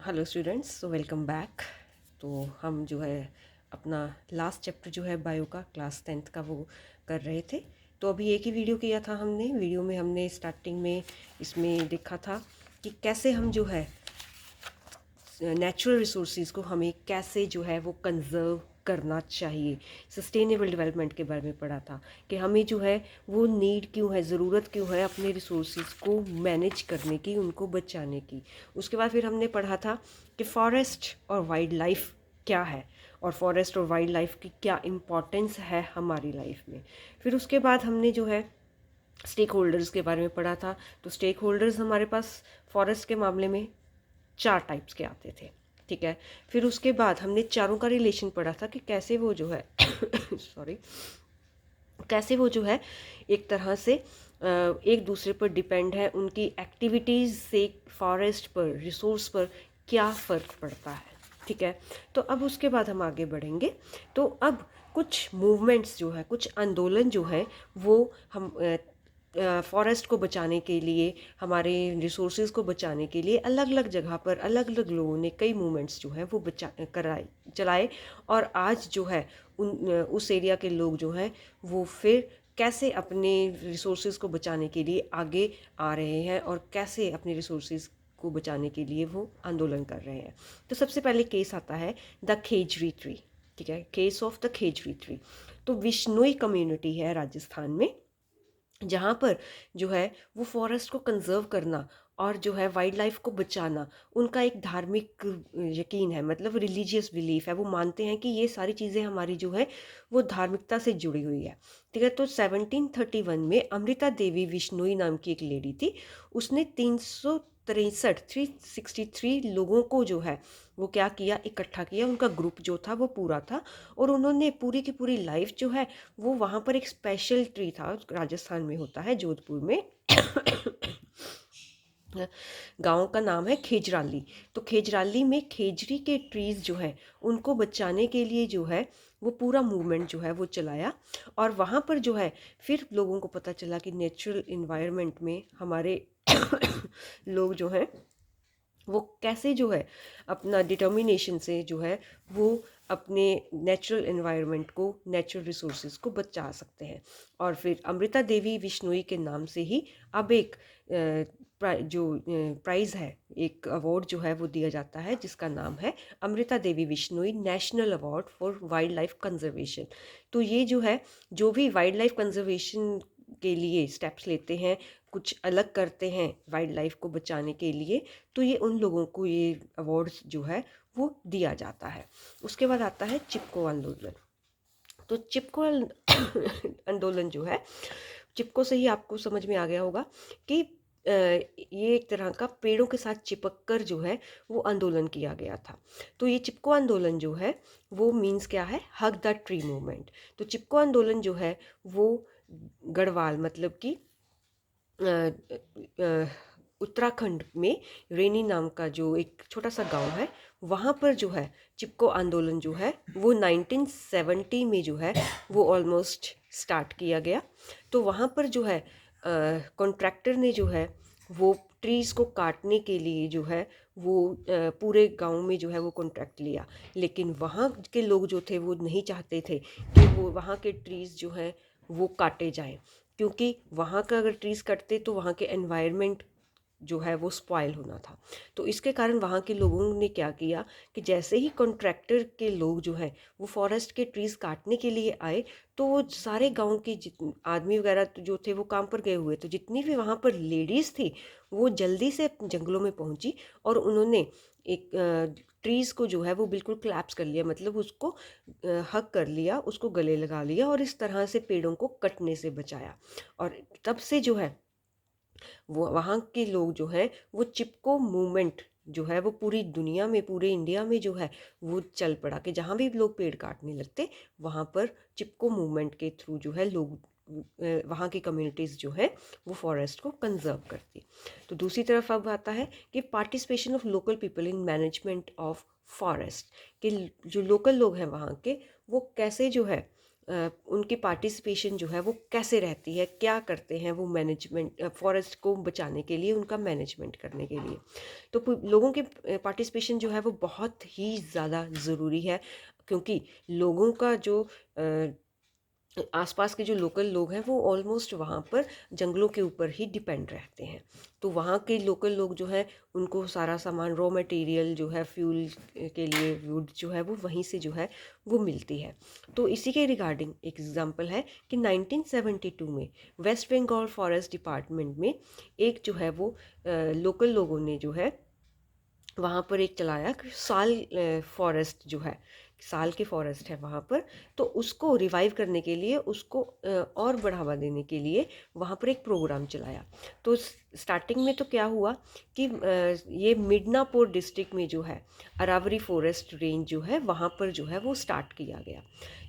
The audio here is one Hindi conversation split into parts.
Hello students, so welcome back. तो हम जो है अपना लास्ट चैप्टर जो है बायो का क्लास 10th का वो कर रहे थे। तो अभी एक ही वीडियो किया था हमने। वीडियो में हमने स्टार्टिंग में इसमें देखा था कि कैसे हम जो है नेचुरल रिसोर्सेज को हमें कैसे जो है वो कंजर्व करना चाहिए। सस्टेनेबल डेवलपमेंट के बारे में पढ़ा था कि हमें जो है वो नीड क्यों है, ज़रूरत क्यों है अपने रिसोर्सेज को मैनेज करने की, उनको बचाने की। उसके बाद फिर हमने पढ़ा था कि फॉरेस्ट और वाइल्ड लाइफ क्या है और फॉरेस्ट और वाइल्ड लाइफ की क्या इम्पोर्टेंस है हमारी लाइफ में। फिर उसके बाद हमने जो है स्टेक होल्डर्स के बारे में पढ़ा था। तो स्टेक होल्डर्स हमारे पास फॉरेस्ट के मामले में 4 टाइप्स के आते थे, ठीक है। फिर उसके बाद हमने चारों का रिलेशन पढ़ा था कि कैसे वो जो है सॉरी, कैसे वो जो है एक तरह से एक दूसरे पर डिपेंड है, उनकी एक्टिविटीज़ से फॉरेस्ट पर, रिसोर्स पर क्या फ़र्क पड़ता है, ठीक है। तो अब उसके बाद हम आगे बढ़ेंगे। तो अब कुछ मूवमेंट्स जो है, कुछ आंदोलन जो है वो हम फॉरेस्ट को बचाने के लिए, हमारे रिसोर्सेज को बचाने के लिए अलग अलग जगह पर अलग अलग लोगों ने कई मूवमेंट्स जो है वो चलाए। और आज जो है उस एरिया के लोग जो हैं वो फिर कैसे अपने रिसोर्सेज को बचाने के लिए आगे आ रहे हैं और कैसे अपने रिसोर्सेज को बचाने के लिए वो आंदोलन कर रहे हैं। तो सबसे पहले केस आता है द खेजरी ट्री, ठीक है, case of the Khejri tree. तो विश्नोई कम्युनिटी है राजस्थान में, जहाँ पर जो है वो फॉरेस्ट को कंजर्व करना और जो है वाइल्ड लाइफ को बचाना उनका एक धार्मिक यकीन है, मतलब रिलीजियस बिलीफ है। वो मानते हैं कि ये सारी चीज़ें हमारी जो है वो धार्मिकता से जुड़ी हुई है, ठीक है। तो 1731 में अमृता देवी विश्नोई नाम की एक लेडी थी। उसने 363 लोगों को जो है वो क्या किया, इकट्ठा किया। उनका ग्रुप जो था वो पूरा था और उन्होंने पूरी की पूरी लाइफ जो है वो वहाँ पर एक स्पेशल ट्री था, राजस्थान में होता है, जोधपुर में गांव का नाम है खेजराली। तो खेजराली में खेजरी के ट्रीज जो है उनको बचाने के लिए जो है वो पूरा मूवमेंट जो है वो चलाया। और वहाँ पर जो है फिर लोगों को पता चला कि नेचुरल इन्वायरमेंट में हमारे लोग जो हैं वो कैसे जो है अपना डिटर्मिनेशन से जो है वो अपने नेचुरल एनवायरनमेंट को, नेचुरल रिसोर्सेज को बचा सकते हैं। और फिर अमृता देवी विश्नोई के नाम से ही अब एक जो प्राइज़ है, एक अवार्ड जो है वो दिया जाता है जिसका नाम है Amrita Devi Bishnoi national award for wildlife conservation. तो ये जो है, जो भी वाइल्ड लाइफ कंजर्वेशन के लिए स्टेप्स लेते हैं, कुछ अलग करते हैं वाइल्ड लाइफ को बचाने के लिए, तो ये उन लोगों को ये अवार्ड्स जो है वो दिया जाता है। उसके बाद आता है चिपको आंदोलन। तो चिपको आंदोलन जो है, चिपको से ही आपको समझ में आ गया होगा कि ये एक तरह का पेड़ों के साथ चिपक कर जो है वो आंदोलन किया गया था। तो ये चिपको आंदोलन जो है वो मीन्स क्या है, हग द ट्री मूवमेंट। तो चिपको आंदोलन जो है वो गढ़वाल, मतलब कि उत्तराखंड में रेनी नाम का जो एक छोटा सा गांव है, वहाँ पर जो है चिपको आंदोलन जो है वो 1970 में जो है वो ऑलमोस्ट स्टार्ट किया गया। तो वहाँ पर जो है कॉन्ट्रैक्टर ने जो है वो ट्रीज़ को काटने के लिए जो है वो पूरे गांव में जो है वो कॉन्ट्रैक्ट लिया। लेकिन वहाँ के लोग जो थे वो नहीं चाहते थे कि वो वहाँ के ट्रीज़ जो हैं वो काटे जाएं, क्योंकि वहाँ का अगर ट्रीज़ कटते तो वहाँ के एनवायरनमेंट जो है वो स्पॉइल होना था। तो इसके कारण वहाँ के लोगों ने क्या किया कि जैसे ही कॉन्ट्रैक्टर के लोग जो हैं वो फॉरेस्ट के ट्रीज़ काटने के लिए आए, तो वो सारे गांव के आदमी वगैरह जो थे वो काम पर गए हुए, तो जितनी भी वहाँ पर लेडीज़ थी वो जल्दी से जंगलों में पहुँची और उन्होंने एक ट्रीज़ को जो है वो बिल्कुल क्लैप्स कर लिया, मतलब उसको हक कर लिया, उसको गले लगा लिया और इस तरह से पेड़ों को कटने से बचाया। और तब से जो है वो वहाँ के लोग जो हैं वो चिपको मूवमेंट जो है वो पूरी दुनिया में, पूरे इंडिया में जो है वो चल पड़ा कि जहाँ भी लोग पेड़ काटने लगते वहाँ पर चिपको मूवमेंट के थ्रू जो है लोग वहाँ की कम्युनिटीज़ जो है वो फॉरेस्ट को कंजर्व करती। तो दूसरी तरफ अब आता है कि participation of local people in management of forest, कि जो लोकल लोग हैं वहाँ के वो कैसे जो है उनकी पार्टिसिपेशन जो है वो कैसे रहती है, क्या करते हैं वो मैनेजमेंट, फॉरेस्ट को बचाने के लिए, उनका मैनेजमेंट करने के लिए। तो लोगों के पार्टिसिपेशन जो है वो बहुत ही ज़्यादा ज़रूरी है, क्योंकि लोगों का जो आसपास के जो लोकल लोग हैं वो ऑलमोस्ट वहाँ पर जंगलों के ऊपर ही डिपेंड रहते हैं। तो वहाँ के लोकल लोग जो हैं उनको सारा सामान, रॉ मटेरियल जो है फ्यूल के लिए, वुड जो है वो वहीं से जो है वो मिलती है। तो इसी के रिगार्डिंग एक एग्जांपल है कि 1972 में वेस्ट बंगाल फॉरेस्ट डिपार्टमेंट में एक जो है वो लोकल लोगों ने जो है वहाँ पर एक चलाया कि साल फॉरेस्ट जो है, साल की फॉरेस्ट है वहाँ पर, तो उसको रिवाइव करने के लिए, उसको और बढ़ावा देने के लिए वहाँ पर एक प्रोग्राम चलाया। तो स्टार्टिंग में तो क्या हुआ कि ये मिडनापुर डिस्ट्रिक्ट में जो है अरावरी फॉरेस्ट रेंज जो है वहाँ पर जो है वो स्टार्ट किया गया।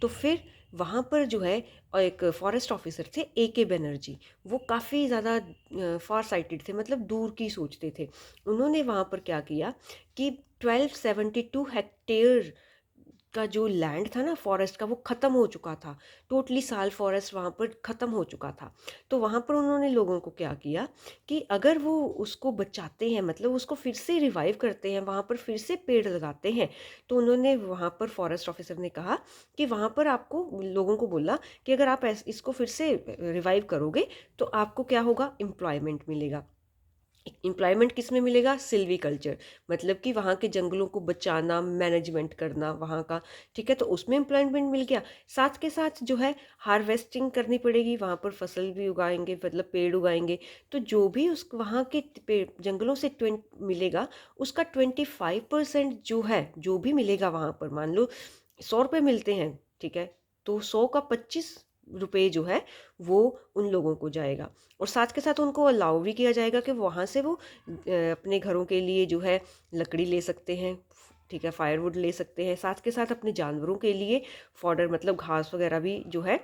तो फिर वहाँ पर जो है एक फॉरेस्ट ऑफिसर थे AK बनर्जी, वो काफ़ी ज़्यादा फार साइटेड थे, मतलब दूर की सोचते थे। उन्होंने वहाँ पर क्या किया कि 1272 हेक्टेयर का जो लैंड था ना फॉरेस्ट का, वो ख़त्म हो चुका था, टोटली साल फॉरेस्ट वहाँ पर ख़त्म हो चुका था। तो वहाँ पर उन्होंने लोगों को क्या किया कि अगर वो उसको बचाते हैं, मतलब उसको फिर से रिवाइव करते हैं, वहाँ पर फिर से पेड़ लगाते हैं, तो उन्होंने वहाँ पर फॉरेस्ट ऑफिसर ने कहा कि वहाँ पर आपको, लोगों को बोला कि अगर आप इसको फिर से रिवाइव करोगे तो आपको क्या होगा, एम्प्लॉयमेंट मिलेगा। एम्प्लॉयमेंट किस में मिलेगा, सिल्वी कल्चर, मतलब कि वहाँ के जंगलों को बचाना, मैनेजमेंट करना वहाँ का, ठीक है, तो उसमें एम्प्लॉयमेंट मिल गया। साथ के साथ जो है हार्वेस्टिंग करनी पड़ेगी, वहाँ पर फसल भी उगाएंगे, मतलब पेड़ उगाएंगे, तो जो भी उस वहाँ के जंगलों से मिलेगा उसका 25% जो है, जो भी मिलेगा वहाँ पर, मान लो 100 रुपये मिलते हैं, ठीक है, तो 100 का 25 रुपये जो है वो उन लोगों को जाएगा। और साथ के साथ उनको अलाउ भी किया जाएगा कि वहाँ से वो अपने घरों के लिए जो है लकड़ी ले सकते हैं, ठीक है, फायरवुड ले सकते हैं, साथ के साथ अपने जानवरों के लिए फॉडर, मतलब घास वगैरह भी जो है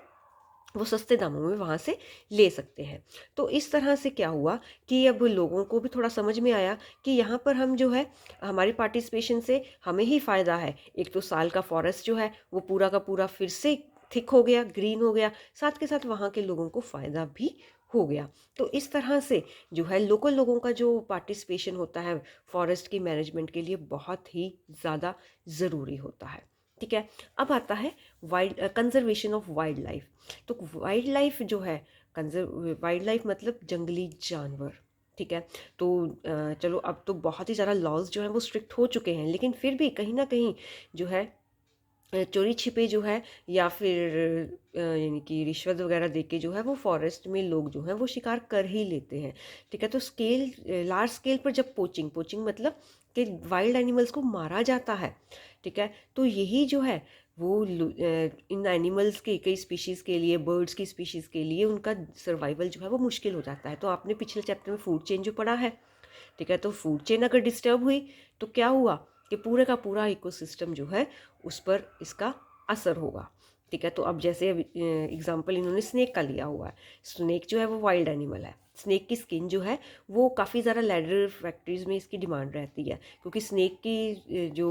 वो सस्ते दामों में वहाँ से ले सकते हैं। तो इस तरह से क्या हुआ कि अब लोगों को भी थोड़ा समझ में आया कि यहाँ पर हम जो है, हमारी पार्टिसिपेशन से हमें ही फ़ायदा है। एक तो साल का फॉरेस्ट जो है वो पूरा का पूरा फिर से थिक हो गया, ग्रीन हो गया, साथ के साथ वहाँ के लोगों को फ़ायदा भी हो गया। तो इस तरह से जो है लोकल लोगों का जो पार्टिसिपेशन होता है फॉरेस्ट की मैनेजमेंट के लिए बहुत ही ज़्यादा ज़रूरी होता है, ठीक है। अब आता है कंजर्वेशन ऑफ वाइल्ड लाइफ। तो वाइल्ड लाइफ जो है, वाइल्ड लाइफ मतलब जंगली जानवर, ठीक है। तो चलो अब तो बहुत ही ज़्यादा लॉज जो हैं वो स्ट्रिक्ट हो चुके हैं, लेकिन फिर भी कहीं ना कहीं जो है चोरी छिपे जो है, या फिर यानी कि रिश्वत वगैरह दे के जो है वो फॉरेस्ट में लोग जो हैं वो शिकार कर ही लेते हैं, ठीक है। तो लार्ज स्केल पर जब पोचिंग मतलब कि वाइल्ड एनिमल्स को मारा जाता है, ठीक है, तो यही जो है वो इन एनिमल्स के, कई स्पीशीज़ के लिए, बर्ड्स की स्पीशीज़ के लिए उनका सर्वाइवल जो है वो मुश्किल हो जाता है। तो आपने पिछले चैप्टर में फूड चेन जो पढ़ा है, ठीक है, तो फूड चेन अगर डिस्टर्ब हुई तो क्या हुआ कि पूरे का पूरा इकोसिस्टम जो है उस पर इसका असर होगा, ठीक है। तो अब जैसे एग्जांपल इन्होंने स्नेक का लिया हुआ है, स्नेक जो है वो वाइल्ड एनिमल है, स्नेक की स्किन जो है वो काफ़ी ज़्यादा लेदर फैक्ट्रीज़ में इसकी डिमांड रहती है, क्योंकि स्नेक की जो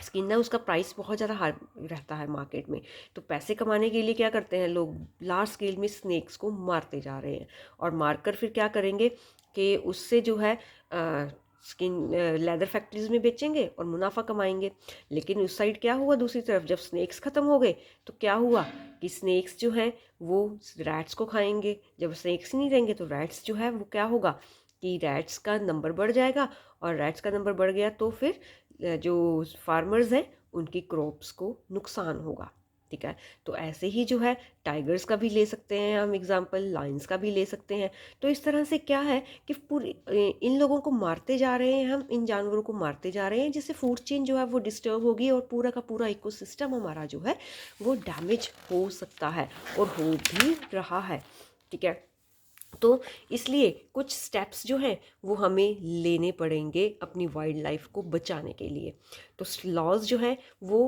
स्किन है उसका प्राइस बहुत ज़्यादा हाई रहता है मार्केट में। तो पैसे कमाने के लिए क्या करते हैं लोग, लार्ज स्केल में स्नेक्स को मारते जा रहे हैं, और मारकर फिर क्या करेंगे कि उससे जो है स्किन लेदर फैक्ट्रीज में बेचेंगे और मुनाफा कमाएंगे। लेकिन उस साइड क्या हुआ, दूसरी तरफ जब स्नेक्स ख़त्म हो गए तो क्या हुआ कि स्नेक्स जो हैं वो रैट्स को खाएंगे, जब स्नेक्स नहीं रहेंगे तो रैट्स जो है वो क्या होगा कि रैट्स का नंबर बढ़ जाएगा, और रैट्स का नंबर बढ़ गया तो फिर जो फार्मर्स हैं उनकी क्रॉप्स को नुकसान होगा, ठीक है। तो ऐसे ही जो है टाइगर्स का भी ले सकते हैं हम एग्जांपल, लायंस का भी ले सकते हैं। तो इस तरह से क्या है कि पूरी इन लोगों को मारते जा रहे हैं हम, इन जानवरों को मारते जा रहे हैं, जिससे फूड चेन जो है वो डिस्टर्ब होगी और पूरा का पूरा इकोसिस्टम हमारा जो है वो डैमेज हो सकता है और हो भी रहा है, ठीक है। तो इसलिए कुछ स्टेप्स जो हैं वो हमें लेने पड़ेंगे अपनी वाइल्ड लाइफ को बचाने के लिए। तो लॉज जो है वो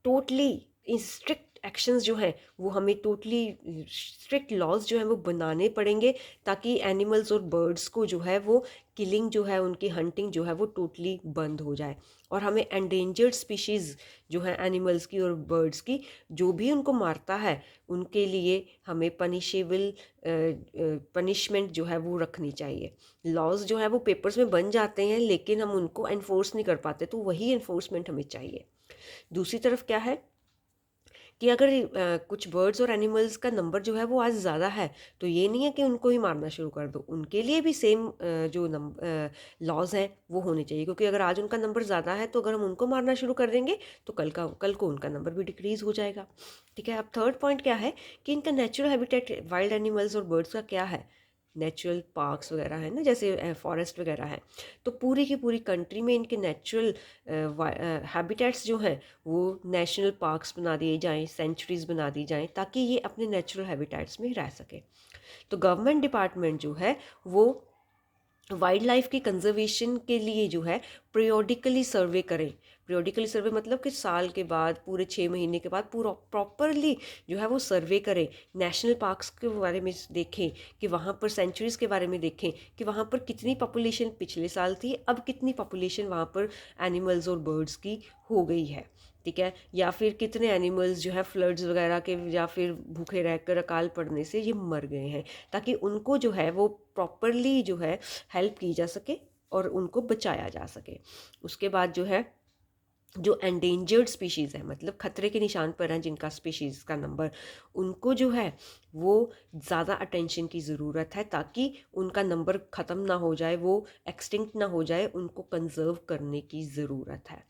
टोटली स्ट्रिक्ट एक्शंस जो हैं वो हमें टोटली स्ट्रिक्ट लॉज जो हैं वो बनाने पड़ेंगे, ताकि एनिमल्स और बर्ड्स को जो है वो किलिंग जो है, उनकी हंटिंग जो है वो टोटली बंद हो जाए। और हमें एंडेंजर्ड स्पीशीज़ जो है एनिमल्स की और बर्ड्स की, जो भी उनको मारता है उनके लिए हमें पनिशेबल पनिशमेंट जो है वो रखनी चाहिए। लॉज जो है वो पेपर्स में बन जाते हैं लेकिन हम उनको एनफोर्स नहीं कर पाते, तो वही एनफोर्समेंट हमें चाहिए। दूसरी तरफ क्या है कि अगर कुछ बर्ड्स और एनिमल्स का नंबर जो है वो आज ज़्यादा है, तो ये नहीं है कि उनको ही मारना शुरू कर दो, उनके लिए भी सेम जो लॉज हैं वो होने चाहिए। क्योंकि अगर आज उनका नंबर ज़्यादा है तो अगर हम उनको मारना शुरू कर देंगे तो कल को उनका नंबर भी डिक्रीज़ हो जाएगा। ठीक है, अब थर्ड पॉइंट क्या है कि इनका नेचुरल हैबिटेट वाइल्ड एनिमल्स और बर्ड्स का क्या है। नेचुरल पार्क्स वगैरह है ना, जैसे फॉरेस्ट वगैरह है, तो पूरी की पूरी कंट्री में इनके नेचुरल हैबिटेट्स जो हैं वो नेशनल पार्क्स बना दिए जाएं, सेंचुरीज बना दी जाएं, ताकि ये अपने नेचुरल हैबिटेट्स में रह सके। तो गवर्नमेंट डिपार्टमेंट जो है वो वाइल्ड लाइफ की कंजर्वेशन के लिए जो है पीरियोडिकली सर्वे करें। पीरियोडिकली सर्वे मतलब कि साल के बाद, पूरे 6 महीने के बाद पूरा प्रॉपरली जो है वो सर्वे करें। नेशनल पार्क्स के बारे में देखें कि वहाँ पर, सेंचुरीज़ के बारे में देखें कि वहाँ पर कितनी पॉपुलेशन पिछले साल थी, अब कितनी पॉपुलेशन वहाँ पर एनिमल्स और बर्ड्स की हो गई है। ठीक है, या फिर कितने एनिमल्स जो है फ्लड्स वगैरह के या फिर भूखे रहकर अकाल पड़ने से ये मर गए हैं, ताकि उनको जो है वो प्रॉपरली जो है हेल्प की जा सके और उनको बचाया जा सके। उसके बाद जो है जो एंडेंजर्ड स्पीशीज़ है, मतलब खतरे के निशान पर हैं जिनका स्पीशीज़ का नंबर, उनको जो है वो ज़्यादा अटेंशन की ज़रूरत है, ताकि उनका नंबर ख़त्म ना हो जाए, वो एक्सटिंक्ट ना हो जाए, उनको कंजर्व करने की ज़रूरत है।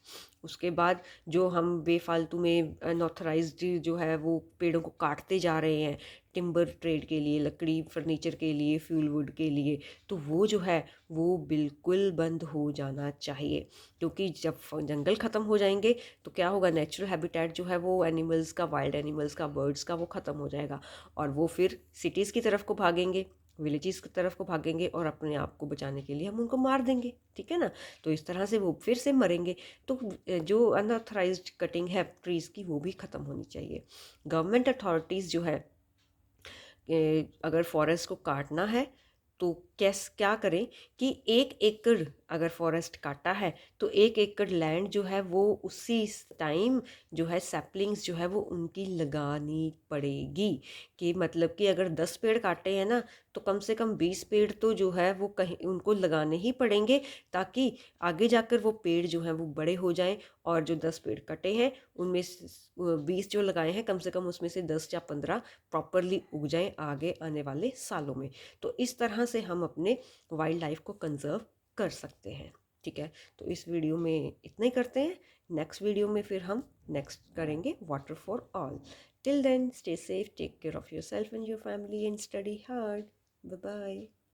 उसके बाद जो हम बेफालतू में अनऑथराइज्ड जो है वो पेड़ों को काटते जा रहे हैं टिम्बर ट्रेड के लिए, लकड़ी फर्नीचर के लिए, फ्यूल वुड के लिए, तो वो जो है वो बिल्कुल बंद हो जाना चाहिए। क्योंकि जब जंगल ख़त्म हो जाएंगे तो क्या होगा, नेचुरल हैबिटेट जो है वो एनिमल्स का, वाइल्ड एनिमल्स का, बर्ड्स का, वो ख़त्म हो जाएगा और वो फिर सिटीज़ की तरफ को भागेंगे, विलेजेस की तरफ को भागेंगे और अपने आप को बचाने के लिए हम उनको मार देंगे। ठीक है ना, तो इस तरह से वो फिर से मरेंगे। तो जो अनऑथराइज्ड कटिंग है ट्रीज़ की वो भी ख़त्म होनी चाहिए। गवर्नमेंट अथॉरिटीज़ जो है अगर फॉरेस्ट को काटना है तो क्या करें कि 1 एकड़ अगर फॉरेस्ट काटा है तो 1 एकड़ लैंड जो है वो उसी टाइम जो है सैपलिंग्स जो है वो उनकी लगानी पड़ेगी। कि मतलब कि अगर 10 पेड़ काटे हैं ना, तो कम से कम 20 पेड़ तो जो है वो कहीं उनको लगाने ही पड़ेंगे, ताकि आगे जाकर वो पेड़ जो हैं वो बड़े हो जाएं। और जो 10 पेड़ कटे हैं उनमें 20 जो लगाए हैं, कम से कम उसमें से 10 या 15 प्रॉपरली उग जाएं आगे आने वाले सालों में। तो इस तरह से हम अपने वाइल्ड लाइफ को कंजर्व कर सकते हैं। ठीक है, तो इस वीडियो में इतना ही करते हैं। नेक्स्ट वीडियो में फिर हम नेक्स्ट करेंगे water for all. Till then stay safe, take care of your self and your family and study hard. Bye bye.